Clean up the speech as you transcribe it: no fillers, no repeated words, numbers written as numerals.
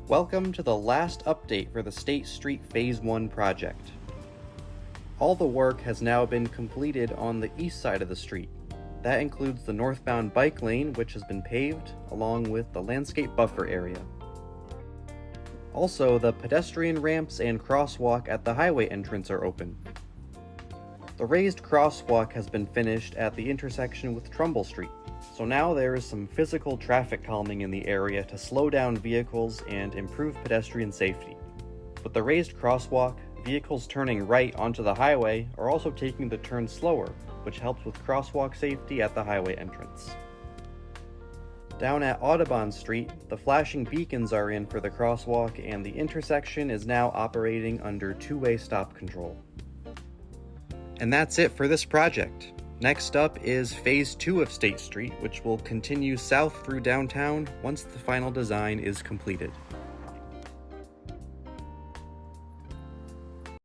Welcome to the last update for the State Street Phase 1 project. All the work has now been completed on the east side of the street. That includes the northbound bike lane, which has been paved, along with the landscape buffer area. Also, the pedestrian ramps and crosswalk at the highway entrance are open. The raised crosswalk has been finished at the intersection with Trumbull Street, so now there is some physical traffic calming in the area to slow down vehicles and improve pedestrian safety. With the raised crosswalk, vehicles turning right onto the highway are also taking the turn slower, which helps with crosswalk safety at the highway entrance. Down at Audubon Street, the flashing beacons are in for the crosswalk and the intersection is now operating under two-way stop control. And that's it for this project. Next up is Phase 2 of State Street, which will continue south through downtown once the final design is completed.